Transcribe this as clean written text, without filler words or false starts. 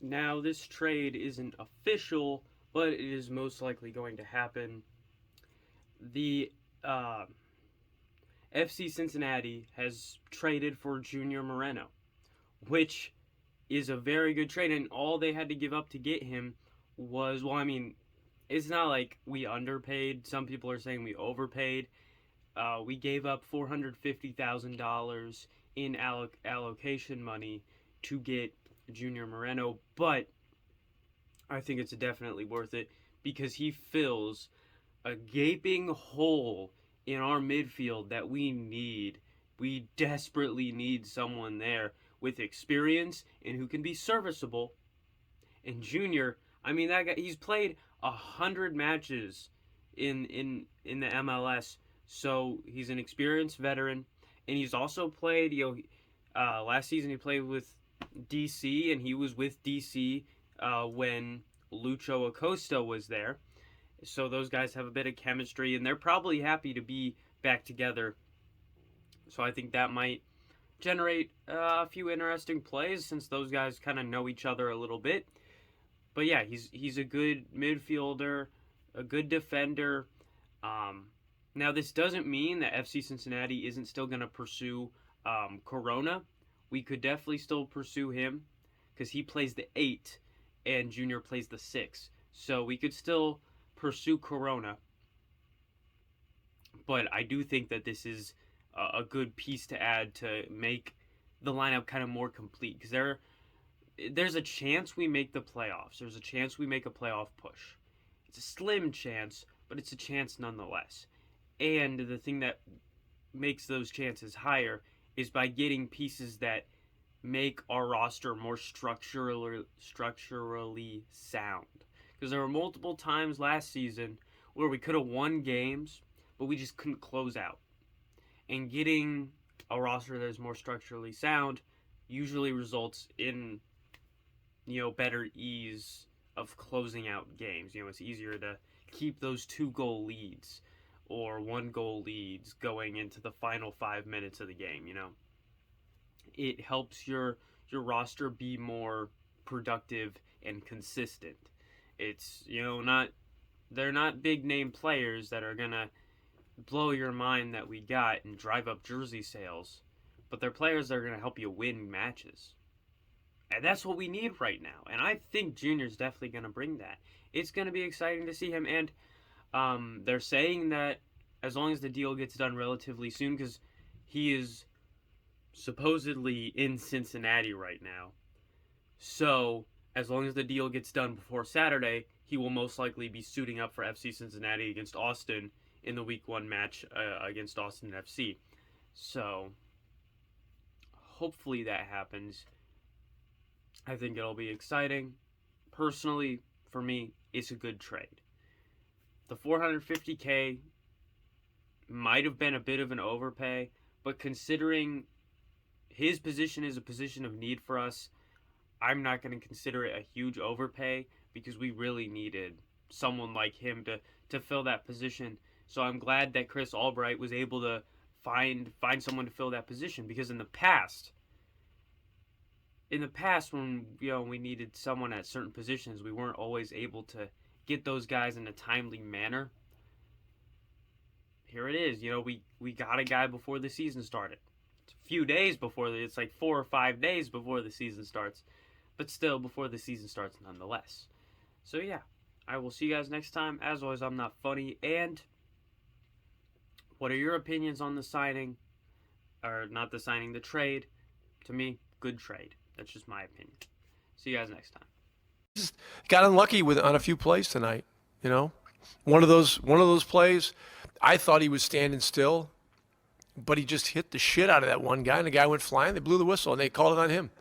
Now, this trade isn't official, but it is most likely going to happen. The uh, FC Cincinnati has traded for Junior Moreno, which is a very good trade, and all they had to give up to get him was, well, I mean, it's not like we underpaid. Some people are saying we overpaid. We gave up $450,000 in allocation money to get Junior Moreno, but I think it's definitely worth it because he fills a gaping hole in our midfield that we need. We desperately need someone there with experience and who can be serviceable. And Junior, I mean that guy, he's played 100 matches in the MLS, so he's an experienced veteran, and he's also played. Last season he played with DC, and he was with DC when Lucho Acosta was there. So those guys have a bit of chemistry, and they're probably happy to be back together. So I think that might generate a few interesting plays since those guys kind of know each other a little bit. But yeah, he's a good midfielder, a good defender. Now this doesn't mean that FC Cincinnati isn't still going to pursue Corona. We could definitely still pursue him because he plays the 8 and Junior plays the 6. So we could still pursue Corona. But I do think that this is a good piece to add to make the lineup kind of more complete because there's a chance we make the playoffs. There's a chance we make a playoff push. It's a slim chance, but it's a chance nonetheless. And the thing that makes those chances higher is by getting pieces that make our roster more structurally sound. Because there were multiple times last season where we could have won games, but we just couldn't close out. And getting a roster that is more structurally sound usually results in, better ease of closing out games. It's easier to keep those 2-goal leads or 1-goal leads going into the final 5 minutes of the game. It helps your roster be more productive and consistent. It's they're not big name players that are gonna blow your mind that we got and drive up jersey sales, but they're players that are gonna help you win matches. And that's what we need right now. And I think Junior's definitely gonna bring that. It's gonna be exciting to see him. And they're saying that as long as the deal gets done relatively soon, because he is supposedly in Cincinnati right now. So as long as the deal gets done before Saturday, he will most likely be suiting up for FC Cincinnati against Austin in the Week 1 match against Austin FC. So hopefully that happens. I think it'll be exciting. Personally, for me, it's a good trade. The $450K might have been a bit of an overpay, but considering his position is a position of need for us, I'm not going to consider it a huge overpay because we really needed someone like him to fill that position. So I'm glad that Chris Albright was able to find someone to fill that position, because in the past when we needed someone at certain positions, we weren't always able to get those guys in a timely manner. Here it is. We got a guy before the season started. It's a few days before, it's like 4 or 5 days before the season starts, but still before the season starts nonetheless. So yeah, I will see you guys next time. As always, I'm not funny. And what are your opinions on the signing? Or not the signing, the trade? To me, good trade. That's just my opinion. See you guys next time. Just got unlucky on a few plays tonight. One of those plays, I thought he was standing still, but he just hit the shit out of that one guy, and the guy went flying. They blew the whistle, and they called it on him.